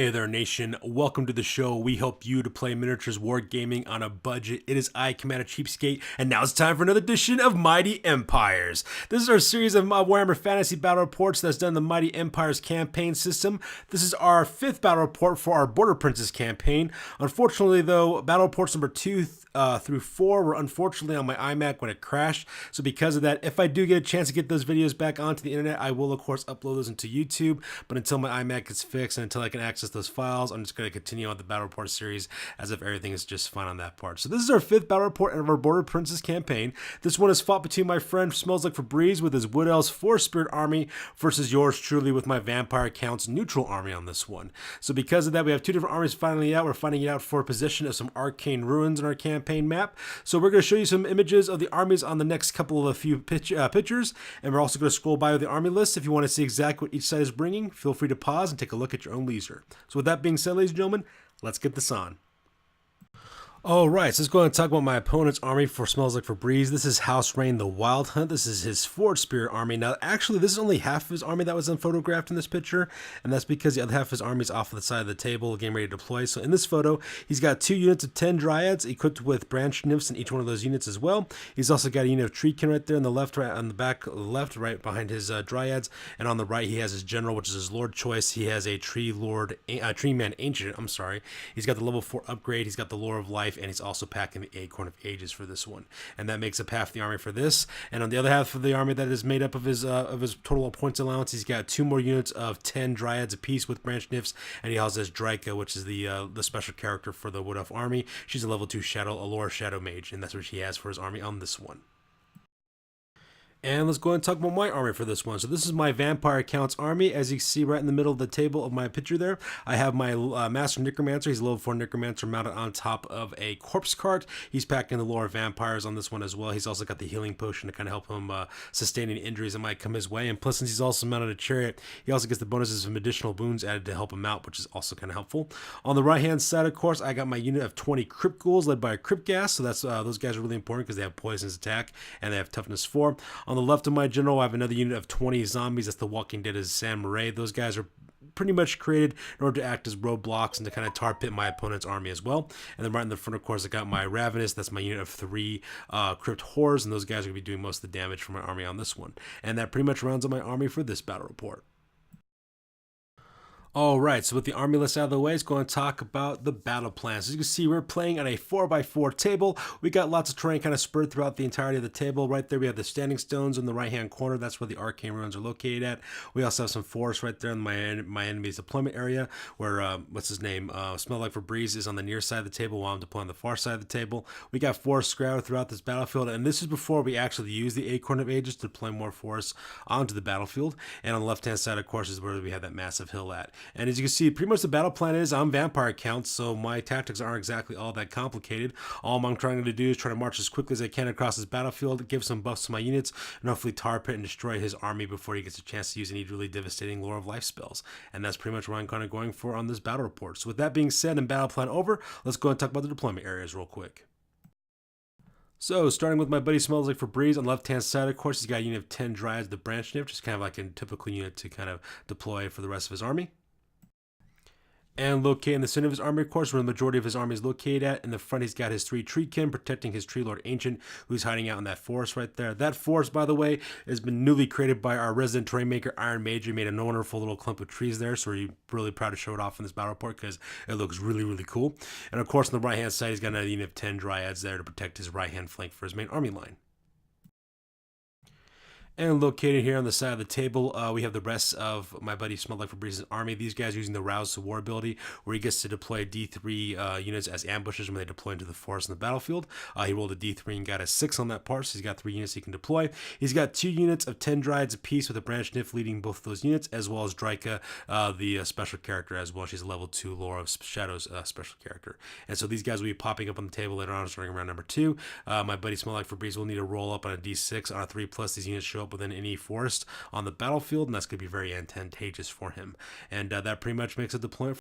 Hey there, nation. Welcome to the show. We help you to play miniatures wargaming on a budget. It is I, Commander CheapSkate, and now it's time for another edition of Mighty Empires. This is our series of Warhammer Fantasy Battle Reports that's done the Mighty Empires campaign system. This is our fifth battle report for our Border Princes campaign. Unfortunately, though, battle reports number 2 through 4 were unfortunately on my iMac when it crashed. So because of that, if I do get a chance to get those videos back onto the internet, I will, of course, upload those into YouTube. But until my iMac gets fixed and until I can access those files, I'm just going to continue on the battle report series as if everything is just fine on that part. So this is our fifth battle report of our Border Princes campaign. This one is fought between my friend Smells Like Febreze with his Wood Elves Force Spirit army versus yours truly with my Vampire Counts neutral army on this one. So because of that, we have two different armies fighting it out. We're fighting it out for possession of some Arcane Ruins in our campaign map. So we're going to show you some images of the armies on the next couple of few pictures, and we're also going to scroll by with the army list. If you want to see exactly what each side is bringing, feel free to pause and take a look at your own leisure. So with that being said, ladies and gentlemen, let's get this on. Alright, so let's go ahead and talk about my opponent's army for Smells Like Febreze. This is House Raen, the Wyld Hunt. This is his Forge Spirit army. Now, actually, this is only half of his army that was photographed in this picture, and that's because the other half of his army is off of the side of the table, getting ready to deploy. So in this photo, he's got 2 units of 10 Dryads equipped with branch nymphs in each one of those units as well. He's also got a unit of Treekin right there on the left, right on the back, left, right behind his Dryads, and on the right he has his General, which is his Lord choice. He has a Tree Man Ancient. I'm sorry. He's got the level 4 upgrade. He's got the Lore of Life, and he's also packing the Acorn of Ages for this one, and that makes up half the army for this. And on the other half of the army that is made up of his total points allowance, he's got 2 more units of 10 Dryads apiece with branch nymphs, and he also has Dryka, which is the special character for the Wood Elf army. She's a level 2 Allure Shadow Mage, and that's what he has for his army on this one. And let's go ahead and talk about my army for this one. So this is my Vampire Counts army. As you can see right in the middle of the table of my picture there, I have my Master Necromancer. He's a level 4 Necromancer mounted on top of a corpse cart. He's packing the lore of vampires on this one as well. He's also got the healing potion to kind of help him sustain any injuries that might come his way. And plus, since he's also mounted a chariot, he also gets the bonuses from additional wounds added to help him out, which is also kind of helpful. On the right-hand side, of course, I got my unit of 20 Crypt Ghouls led by a Crypt Gas. So that's those guys are really important because they have poisonous attack and they have toughness 4. On the left of my general, I have another unit of 20 zombies. That's the Walking Dead as Samurai. Those guys are pretty much created in order to act as roadblocks and to kind of tar pit my opponent's army as well. And then right in the front, of course, I got my Ravenous. That's my unit of 3 Crypt Hordes, and those guys are going to be doing most of the damage for my army on this one. And that pretty much rounds up my army for this battle report. Alright, so with the army list out of the way, let's go and talk about the battle plan. So as you can see, we're playing on a 4x4 table. We got lots of terrain kind of spread throughout the entirety of the table. Right there we have the standing stones in the right hand corner. That's where the Arcane Ruins are located at. We also have some forests right there in my enemy's deployment area where, what's his name, Smell Like Febreze is on the near side of the table while I'm deploying the far side of the table. We got forests scattered throughout this battlefield, and this is before we actually use the Acorn of Ages to deploy more forests onto the battlefield. And on the left hand side, of course, is where we have that massive hill at. And as you can see, pretty much the battle plan is I'm Vampire Counts, so my tactics aren't exactly all that complicated. All I'm trying to do is try to march as quickly as I can across this battlefield, give some buffs to my units, and hopefully tar pit and destroy his army before he gets a chance to use any really devastating Lore of Life spells. And that's pretty much what I'm kind of going for on this battle report. So with that being said and battle plan over, let's go and talk about the deployment areas real quick. So, starting with my buddy Smells Like Febreze on the left-hand side, of course, he's got a unit of 10 Dryads, the Branch Nymph, just kind of like a typical unit to kind of deploy for the rest of his army. And located in the center of his army, of course, where the majority of his army is located at. In the front, he's got his 3 Treekin protecting his Tree Lord Ancient, who's hiding out in that forest right there. That forest, by the way, has been newly created by our resident terrain maker, Iron Mage. He made a wonderful little clump of trees there, so we're really proud to show it off in this battle report because it looks really, really cool. And of course, on the right-hand side, he's got another unit of 10 Dryads there to protect his right-hand flank for his main army line. And located here on the side of the table, we have the rest of my buddy Smell Like Febreze's army. These guys using the Rouse to War ability, where he gets to deploy D3 units as ambushes when they deploy into the forest in the battlefield. He rolled a D3 and got a 6 on that part, so he's got 3 units he can deploy. He's got 2 units of 10 Dryads apiece with a Branch Nymph leading both of those units, as well as Dryka, the special character as well. She's a level 2 Lore of Shadows special character. And so these guys will be popping up on the table later on, starting around number 2. My buddy Smell Like Febreze will need to roll up on a D6 on a 3+. These units show up within any forest on the battlefield, and that's going to be very advantageous for him. And that pretty much makes a deployment.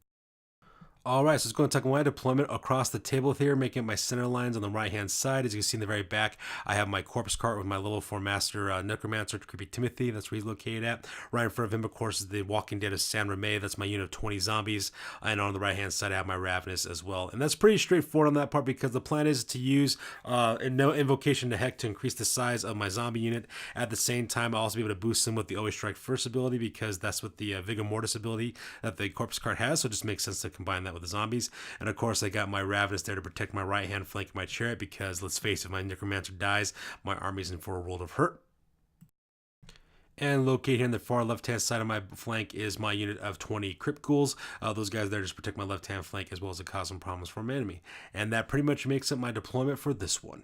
Alright, so it's going to take my deployment across the table here, making my center lines on the right hand side. As you can see in the very back, I have my corpse cart with my level 4 master necromancer, Creepy Timothy. That's where he's located at. Right in front of him, of course, is the Walking Dead of San Reme. That's my unit of 20 zombies. And on the right hand side, I have my Ravenous as well. And that's pretty straightforward on that part because the plan is to use no invocation to heck to increase the size of my zombie unit. At the same time, I'll also be able to boost them with the Always Strike First ability because that's what the Vigor Mortis ability that the corpse cart has. So it just makes sense to combine that with the zombies. And of course I got my Ravenous there to protect my right hand flank of my chariot because let's face it, if my necromancer dies, my army's in for a world of hurt. And located here in the far left hand side of my flank is my unit of 20 crypt ghouls. Those guys there just protect my left hand flank as well as to cause some problems for my enemy. And that pretty much makes up my deployment for this one.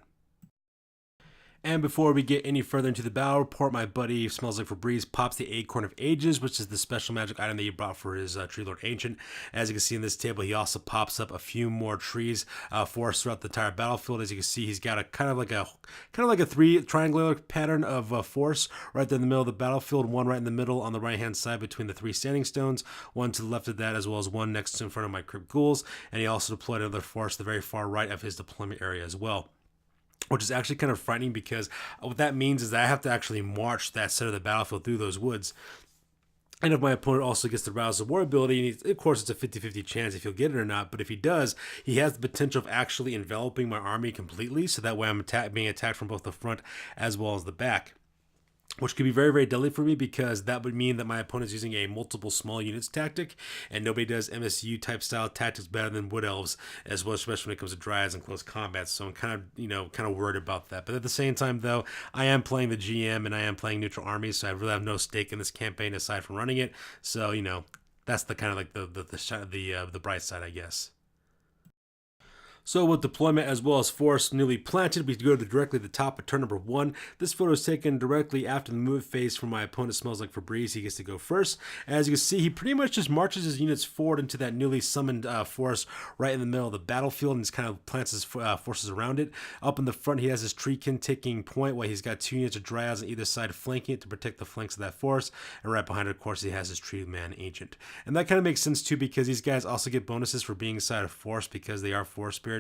And before we get any further into the battle report, my buddy Smells Like Febreze pops the Acorn of Ages, which is the special magic item that he brought for his Tree Lord Ancient. As you can see in this table, he also pops up a few more trees for us throughout the entire battlefield. As you can see, he's got a kind of like a three triangular pattern of force right there in the middle of the battlefield. One right in the middle on the right hand side between the 3 standing stones, one to the left of that, as well as one next to in front of my crypt ghouls. And he also deployed another force to the very far right of his deployment area as well, which is actually kind of frightening because what that means is that I have to actually march that set of the battlefield through those woods. And if my opponent also gets the Rouse of War ability, and of course it's a 50-50 chance if he'll get it or not, but if he does, he has the potential of actually enveloping my army completely, so that way I'm being attacked from both the front as well as the back, which could be very, very deadly for me because that would mean that my opponent's using a multiple small units tactic, and nobody does MSU type style tactics better than Wood Elves, as well, especially when it comes to Dryads and close combat. So I'm kind of worried about that. But at the same time, though, I am playing the GM and I am playing neutral armies, so I really have no stake in this campaign aside from running it. So that's the kind of like the bright side, I guess. So with deployment as well as force newly planted, we go directly to the top of turn number 1. This photo is taken directly after the move phase from my opponent Smells Like Febreze. He gets to go first. As you can see, he pretty much just marches his units forward into that newly summoned force right in the middle of the battlefield and just kind of plants his forces around it. Up in the front, he has his Treekin taking point while he's got 2 units of Dryads on either side flanking it to protect the flanks of that force. And right behind it, of course, he has his Tree Man Ancient. And that kind of makes sense too because these guys also get bonuses for being inside of force because they are force spirits.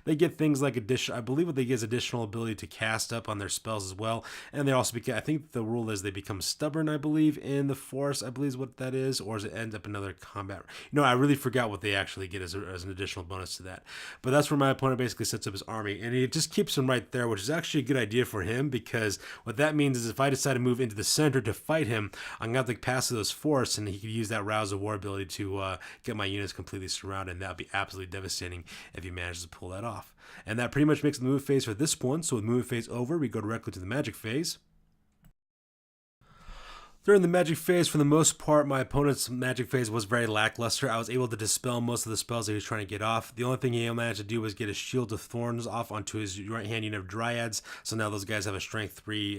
They get things like I believe what they get is additional ability to cast up on their spells as well. And they also I think the rule is they become stubborn, I believe, in the force, I believe is what that is, or does it end up another combat? I really forgot what they actually get as an additional bonus to that. But that's where my opponent basically sets up his army, and he just keeps him right there, which is actually a good idea for him because what that means is if I decide to move into the center to fight him, I'm going to have to pass through those force, and he could use that Rouse of War ability to get my units completely surrounded, and that would be absolutely devastating if he manages to pull that off. And that pretty much makes the move phase for this one. So with move phase over, we go directly to the magic phase. During the magic phase, for the most part, my opponent's magic phase was very lackluster. I was able to dispel most of the spells that he was trying to get off. The only thing he managed to do was get his Shield of Thorns off onto his right hand unit of Dryads. So now those guys have a Strength 3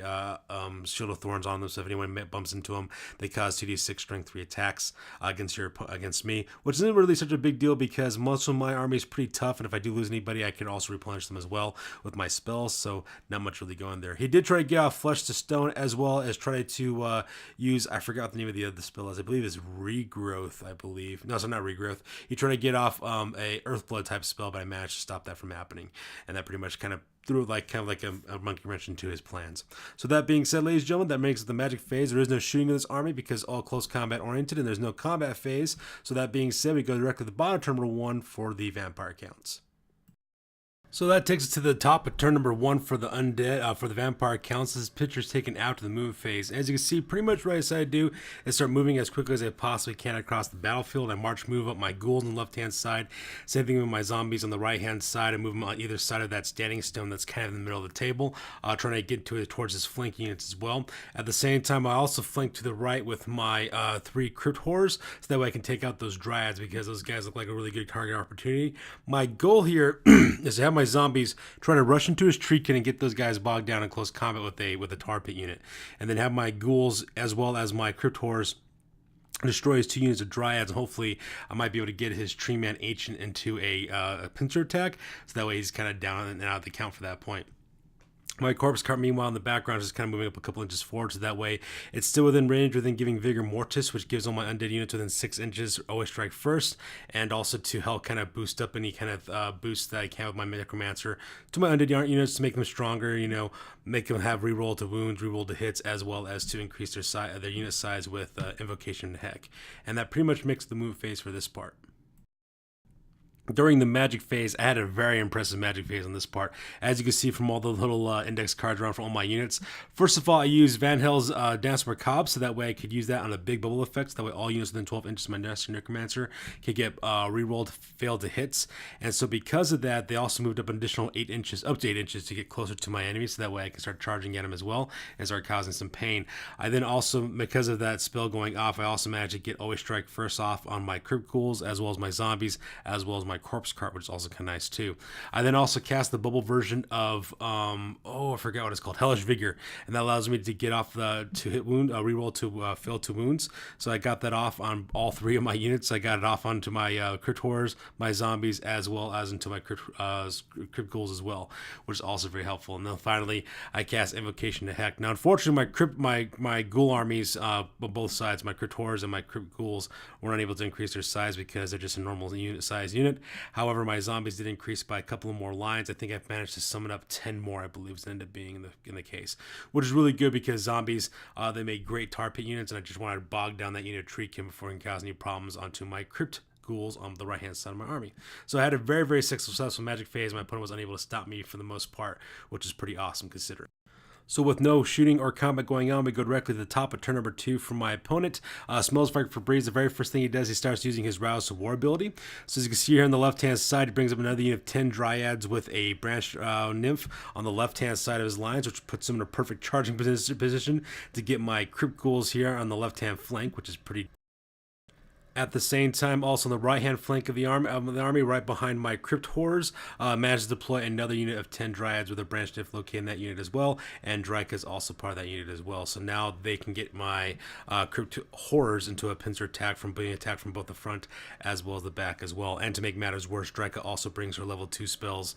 Shield of Thorns on them. So if anyone bumps into them, they cause 2d6 Strength 3 attacks against me, which isn't really such a big deal because most of my army is pretty tough. And if I do lose anybody, I can also replenish them as well with my spells. So not much really going there. He did try to get off Flesh to Stone as well as try to use, I forgot what the name of the other spell is. I believe it's Regrowth, I believe. No, so not Regrowth. He tried to get off a Earthblood type spell, but I managed to stop that from happening. And that pretty much kind of threw like a monkey wrench into his plans. So that being said, ladies and gentlemen, that makes it the magic phase. There is no shooting in this army because all close combat oriented, and there's no combat phase. So that being said, we go directly to the bottom turn number 1 for the vampire counts. So that takes us to the top of turn number 1 for the undead, for the vampire counts. This picture is taken after the move phase. As you can see, pretty much what I decided to do is start moving as quickly as I possibly can across the battlefield. I move up my ghouls on the left-hand side. Same thing with my zombies on the right-hand side. I move them on either side of that standing stone that's kind of in the middle of the table, trying to get to it towards his flank units as well. At the same time, I also flank to the right with my 3 crypt horrors, so that way I can take out those Dryads because those guys look like a really good target opportunity. My goal here is to have my zombies trying to rush into his Treekin and get those guys bogged down in close combat with a tar pit unit, and then have my ghouls as well as my crypt horrors destroy his 2 units of Dryads, and hopefully I might be able to get his Tree Man Ancient into a pincer attack, so that way he's kind of down and out of the count for that point. My corpse cart, meanwhile, in the background is just kind of moving up a couple inches forward, so that way it's still within range, within giving Vigor Mortis, which gives all my undead units within 6 inches always strike first, and also to help kind of boost up any kind of boost that I can with my Necromancer to my undead units to make them stronger, you know, make them have reroll to wounds, reroll to hits, as well as to increase their unit size with Invocation to Heck. And that pretty much makes the move phase for this part. During the magic phase, I had a very impressive magic phase on this part. As you can see from all the little index cards around for all my units. First of all, I used Van Hel's Dance Macabre, so that way I could use that on a big bubble effect. So that way all units within 12 inches of my Necromancer can get rerolled failed to hits. And so because of that, they also moved up an additional 8 inches, up to 8 inches to get closer to my enemies. So that way I can start charging at them as well and start causing some pain. I then also, because of that spell going off, I also managed to get Always Strike first off on my Crypt Ghouls, as well as my zombies, as well as my corpse cart, which is also kind of nice too. I then also cast the bubble version of I forgot what it's called, Hellish Vigor, and that allows me to get off the to hit wound, reroll to fail to wounds. So I got that off on all 3 of my units. I got it off onto my crypt horrors, my zombies, as well as into my crypt ghouls as well, which is also very helpful. And then finally, I cast Invocation to Heck. Now, unfortunately, my ghoul armies, both sides, my crypt horrors and my crypt ghouls, were unable to increase their size because they're just a normal size unit. However, my zombies did increase by a couple of more lines. I think I've managed to summon up 10 more, I believe, to end up being in the case, which is really good because zombies, they make great tar pit units, and I just wanted to bog down that unit tree before it can cause any problems onto my crypt ghouls on the right hand side of my army. So I had a very, very successful magic phase. My opponent was unable to stop me for the most part, which is pretty awesome considering. So with no shooting or combat going on, we go directly to the top of turn number 2 from my opponent. Smells like Febreze. The very first thing he does, he starts using his Rouse to War ability. So as you can see here on the left-hand side, he brings up another unit of 10 Dryads with a Branch Nymph on the left-hand side of his lines, which puts him in a perfect charging position to get my Crypt Ghouls here on the left-hand flank, which is pretty. At the same time, also on the right-hand flank of the army, right behind my Crypt Horrors, managed to deploy another unit of 10 Dryads with a Branch Nymph located in that unit as well, and Dryka is also part of that unit as well. So now they can get my Crypt Horrors into a pincer attack from being attacked from both the front as well as the back as well. And to make matters worse, Dryka also brings her level 2 spells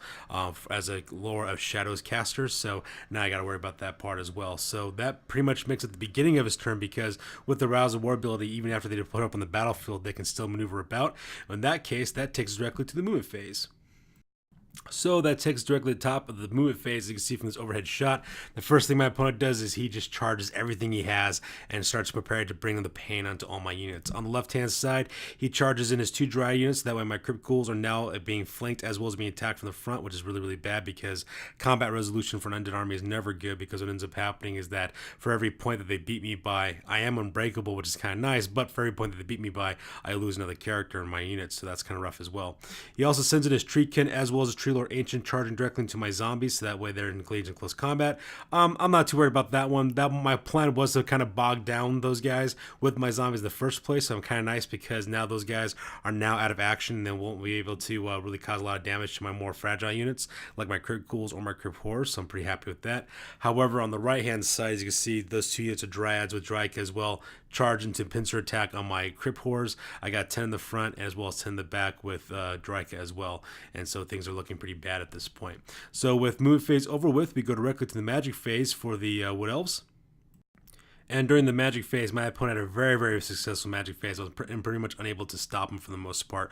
as a lore of Shadows caster, so now I got to worry about that part as well. So that pretty much makes it the beginning of his turn, because with the Rouse of War ability, even after they put up on the battlefield, they can still maneuver about. In that case, that takes us directly to the movement phase. So that takes directly to the top of the movement phase. As you can see from this overhead shot, the first thing my opponent does is he just charges everything he has and starts preparing to bring the pain onto all my units. On the left-hand side, he charges in his 2 dry units. That way my Crypt Ghouls are now being flanked as well as being attacked from the front, which is really, really bad because combat resolution for an undead army is never good, because what ends up happening is that for every point that they beat me by, I am unbreakable, which is kind of nice, but for every point that they beat me by, I lose another character in my units, so that's kind of rough as well. He also sends in his Treekin as well as his Tree Lord Ancient charging directly into my zombies, so that way they're engaged in close combat. I'm not too worried about that one. My plan was to kind of bog down those guys with my zombies in the first place, so I'm kind of nice because now those guys are now out of action and they won't be able to really cause a lot of damage to my more fragile units like my Crypt Ghouls or my Crypt Horrors, so I'm pretty happy with that. However, on the right hand side, as you can see, those 2 units of Dryads with Dryka as well charge into pincer attack on my Crypt Horrors. I got 10 in the front as well as 10 in the back with Dryka as well, and so things are looking pretty bad at this point. So with movement phase over with, we go directly to the magic phase for the Wood Elves. And during the magic phase, my opponent had a very, very successful magic phase. I was pretty much unable to stop him for the most part.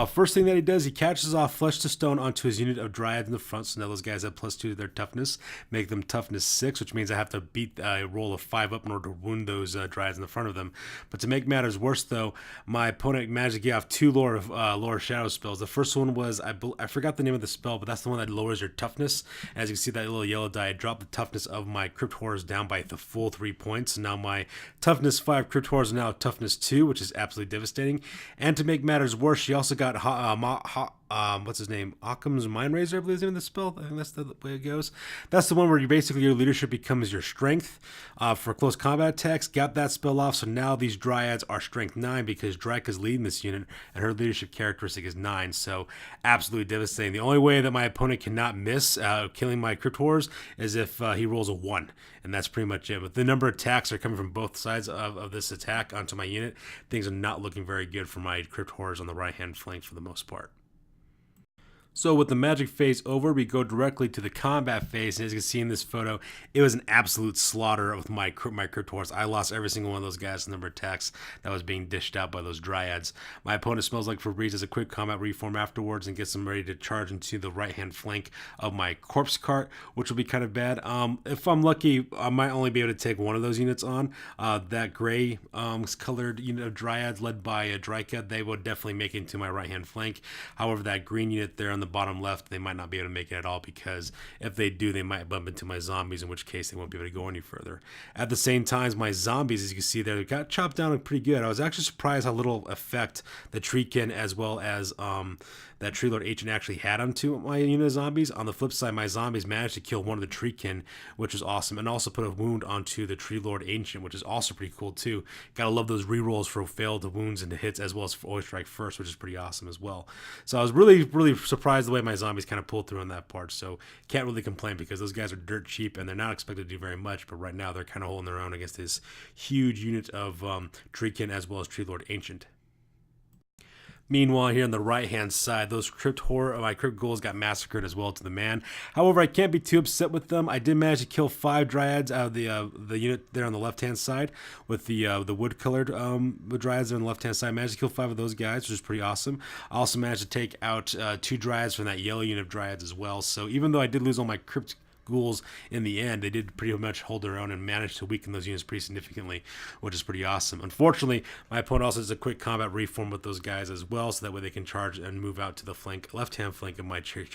First thing that he does, he catches off Flesh to Stone onto his unit of Dryads in the front. So now those guys have +2 to their toughness, make them toughness 6, which means I have to beat a roll of 5 up in order to wound those Dryads in the front of them. But to make matters worse, though, my opponent managed to get off 2 Lore of Shadow spells. The first one was, I forgot the name of the spell, but that's the one that lowers your toughness. As you can see, that little yellow die, I dropped the toughness of my Crypt Horrors down by the full 3 points. Now my toughness 5 Crypt Horrors are now toughness 2, which is absolutely devastating. And to make matters worse, she also got what's his name? Occam's Mind Razor, I believe is the name of the spell. I think that's the way it goes. That's the one where you basically your leadership becomes your strength for close combat attacks. Got that spell off, so now these Dryads are strength 9 because Dryka's leading this unit and her leadership characteristic is 9. So absolutely devastating. The only way that my opponent cannot miss killing my Crypt Horrors is if he rolls a 1, and that's pretty much it. But the number of attacks are coming from both sides of this attack onto my unit. Things are not looking very good for my Crypt Horrors on the right hand flank for the most part. So with the magic phase over, we go directly to the combat phase, and as you can see in this photo, it was an absolute slaughter with my crypt horse. I lost every single one of those guys in the number of attacks that was being dished out by those dryads. My opponent smells like Febreze as a quick combat reform afterwards and gets them ready to charge into the right-hand flank of my corpse cart, which will be kind of bad. If I'm lucky, I might only be able to take one of those units on. That gray colored unit of dryads led by a Dryka, they will definitely make it into my right-hand flank. However, that green unit there on the bottom left, they might not be able to make it at all, because if they do, they might bump into my zombies, in which case they won't be able to go any further. At the same time, my zombies, as you can see there, got chopped down pretty good. I was actually surprised how little effect the Treekin as well as that Tree Lord Ancient actually had onto my unit of zombies. On the flip side, my zombies managed to kill one of the Treekin, which was awesome, and also put a wound onto the Tree Lord Ancient, which is also pretty cool too. Gotta love those rerolls for failed wounds into hits, as well as for always strike first, which is pretty awesome as well. So I was really surprised the way my zombies kind of pulled through on that part. So can't really complain, because those guys are dirt cheap and they're not expected to do very much. But right now they're kind of holding their own against this huge unit of Treekin as well as Tree Lord Ancient. Meanwhile, here on the right-hand side, those my crypt ghouls got massacred as well to the man. However, I can't be too upset with them. I did manage to kill 5 dryads out of the unit there on the left-hand side with the wood-colored dryads there on the left-hand side. I managed to kill 5 of those guys, which is pretty awesome. I also managed to take out 2 dryads from that yellow unit of dryads as well. So even though I did lose all my crypt ghouls in the end, they did pretty much hold their own and managed to weaken those units pretty significantly, which is pretty awesome. Unfortunately, my opponent also does a quick combat reform with those guys as well, so that way they can charge and move out to the left-hand flank of my chariot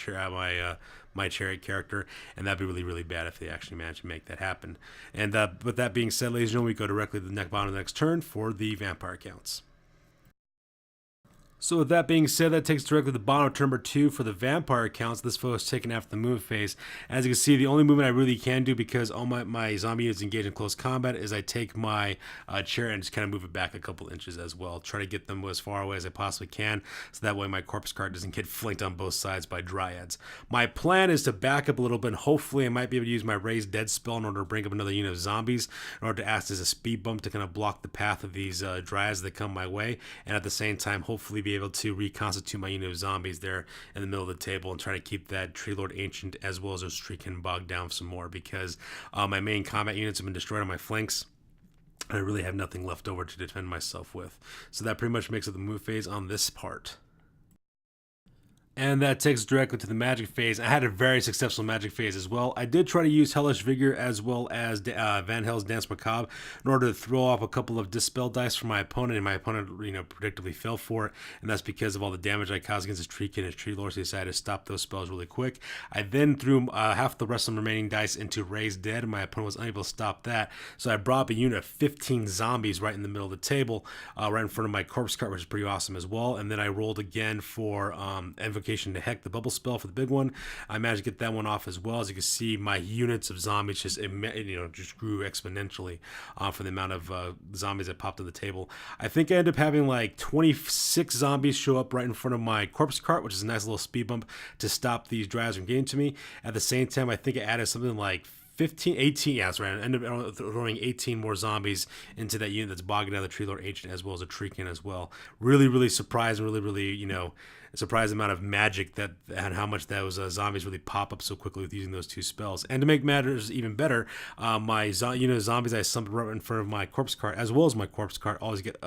character, and that'd be really bad if they actually manage to make that happen. And with that being said, ladies and gentlemen, we go directly to the bottom of the next turn for the vampire counts. So with that being said, that takes directly to the bottom of turn number 2 for the vampire counts. This photo is taken after the move phase. As you can see, the only movement I really can do, because all my zombie units engage in close combat, is I take my chariot and just kind of move it back a couple inches as well. Try to get them as far away as I possibly can, so that way my corpse cart doesn't get flanked on both sides by dryads. My plan is to back up a little bit, and hopefully I might be able to use my Raise Dead spell in order to bring up another unit of zombies, in order to act as a speed bump to kind of block the path of these dryads that come my way, and at the same time hopefully be able to reconstitute my unit of zombies there in the middle of the table, and try to keep that Tree Lord Ancient as well as those Treekin bogged down some more, because my main combat units have been destroyed on my flanks. I really have nothing left over to defend myself with. So that pretty much makes it the move phase on this part. And that takes us directly to the magic phase. I had a very successful magic phase as well. I did try to use Hellish Vigor as well as Van Hell's Dance Macabre in order to throw off a couple of Dispel dice for my opponent, and my opponent, predictably fell for it, and that's because of all the damage I caused against his Treekin and his Tree Lord, so he decided to stop those spells really quick. I then threw half the rest of the remaining dice into Raise Dead, and my opponent was unable to stop that, so I brought up a unit of 15 zombies right in the middle of the table, right in front of my corpse cart, which is pretty awesome as well. And then I rolled again for Invocation to Heck, the bubble spell for the big one. I managed to get that one off as well. As you can see, my units of zombies just grew exponentially for the amount of zombies that popped on the table. I think I ended up having like 26 zombies show up right in front of my corpse cart, which is a nice little speed bump to stop these dryads from getting to me. At the same time, I think I added something like 18, yeah, that's right. I ended up throwing 18 more zombies into that unit that's bogging down the Tree Lord Ancient as well as a Treekin as well. Really surprised, really, surprised amount of magic that and how much those zombies really pop up so quickly with using those 2 spells. And to make matters even better, my zombies I summoned right in front of my corpse cart as well as my corpse cart always get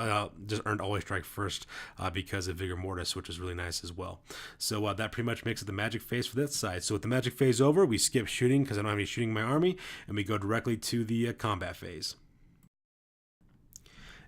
just earned always strike first because of Vigor Mortis, which is really nice as well. So that pretty much makes it the magic phase for that side. So with the magic phase over, we skip shooting because I don't have any shooting in my army, and we go directly to the combat phase.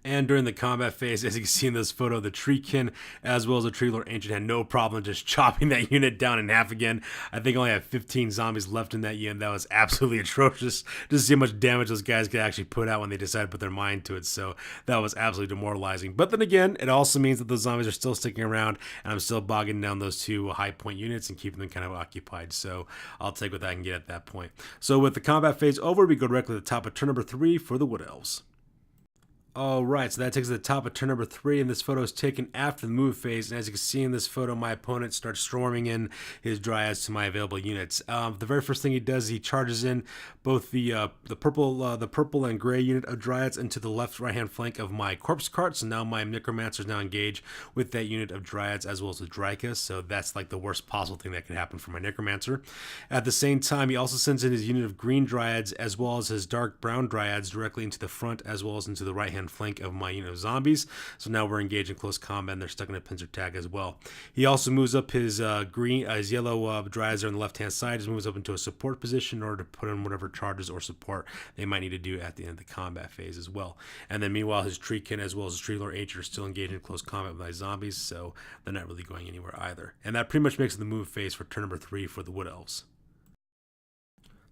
And during the combat phase, as you can see in this photo, the Treekin as well as the Tree Lord Ancient had no problem just chopping that unit down in half again. I think I only have 15 zombies left in that unit. That was absolutely atrocious just to see how much damage those guys could actually put out when they decided to put their mind to it. So that was absolutely demoralizing. But then again, it also means that those zombies are still sticking around, and I'm still bogging down those 2 high point units and keeping them kind of occupied. So I'll take what I can get at that point. So with the combat phase over, we go directly to the top of turn number 3 for the Wood Elves. Alright, so that takes us to the top of turn number 3, and this photo is taken after the move phase, and as you can see in this photo, my opponent starts storming in his dryads to my available units. The very first thing he does is he charges in both the purple and gray unit of dryads into the left right-hand flank of my corpse cart, so now my necromancers now engage with that unit of dryads as well as the Dryka, so that's like the worst possible thing that can happen for my necromancer. At the same time, he also sends in his unit of green dryads as well as his dark brown dryads directly into the front as well as into the right-hand flank of my unit of zombies. So now we're engaged in close combat and they're stuck in a pincer tag as well. He also moves up his his yellow dryads on the left hand side. He moves up into a support position in order to put in whatever charges or support they might need to do at the end of the combat phase as well. And then meanwhile his treekin as well as his tree lord agent are still engaged in close combat with my zombies, so they're not really going anywhere either. And that pretty much makes it the move phase for turn number 3 for the wood elves.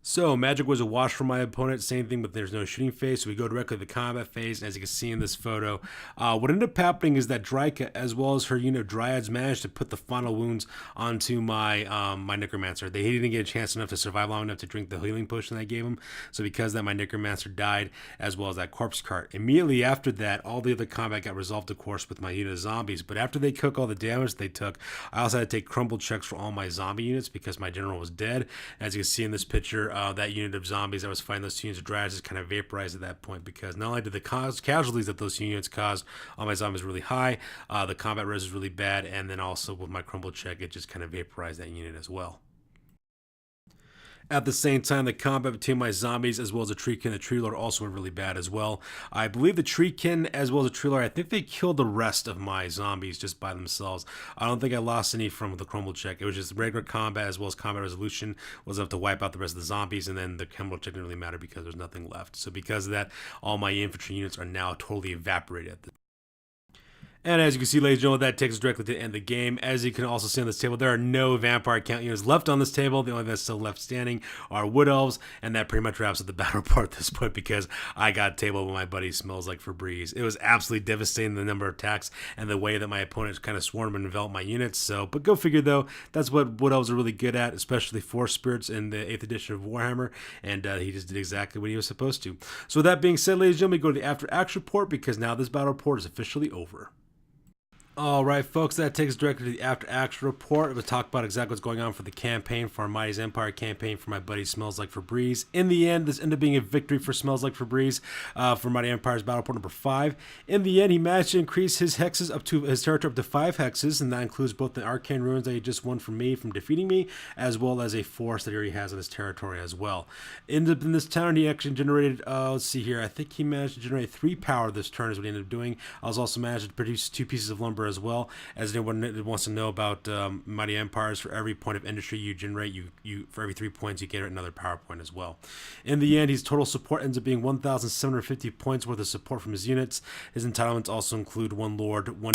So, magic was a wash for my opponent, same thing, but there's no shooting phase, so we go directly to the combat phase, and as you can see in this photo, what ended up happening is that Dryka, as well as her unit of dryads, managed to put the final wounds onto my my necromancer. He didn't get a chance enough to survive long enough to drink the healing potion that I gave him, so because of that, my necromancer died, as well as that corpse cart. Immediately after that, all the other combat got resolved, of course, with my unit of zombies, but after they took all the damage they took, I also had to take crumble checks for all my zombie units because my general was dead. As you can see in this picture, that unit of zombies that was fighting those units of dryads just kind of vaporized at that point, because not only did the casualties that those units caused on my zombies really high, the combat res is really bad, and then also with my crumble check, it just kind of vaporized that unit as well. At the same time, the combat between my zombies as well as the treekin and the tree lord also went really bad as well. I believe the treekin as well as the tree lord, I think they killed the rest of my zombies just by themselves. I don't think I lost any from the crumble check. It was just regular combat as well as combat resolution was enough to wipe out the rest of the zombies, and then the crumble check didn't really matter because there's nothing left. So because of that, all my infantry units are now totally evaporated at this. And as you can see, ladies and gentlemen, that takes us directly to the end of the game. As you can also see on this table, there are no vampire count units left on this table. The only thing that's still left standing are wood elves, and that pretty much wraps up the battle report at this point because I got a table with my buddy Smells Like Febreze. It was absolutely devastating, the number of attacks and the way that my opponents kind of swarmed and enveloped my units. So, but go figure though, that's what wood elves are really good at, especially Force Spirits in the 8th edition of Warhammer, and he just did exactly what he was supposed to. So with that being said, ladies and gentlemen, go to the After Action report because now this battle report is officially over. Alright folks, that takes us directly to the After Action report. We'll talk about exactly what's going on for the campaign, for our Mighty's Empire campaign, for my buddy Smells Like Febreze. In the end, this ended up being a victory for Smells Like Febreze for Mighty Empire's battle report number 5. In the end, he managed to increase his hexes up to his territory up to 5 hexes, and that includes both the Arcane Ruins that he just won from me from defeating me, as well as a forest that he already has on his territory as well. In this turn, he actually generated, let's see here, I think he managed to generate 3 power this turn is what he ended up doing. I was also managed to produce 2 pieces of lumber as well. As anyone wants to know about Mighty Empires, for every point of industry you generate, you for every 3 points you get another power point as well. In the end, his total support ends up being 1,750 points worth of support from his units. His entitlements also include 1 lord, 1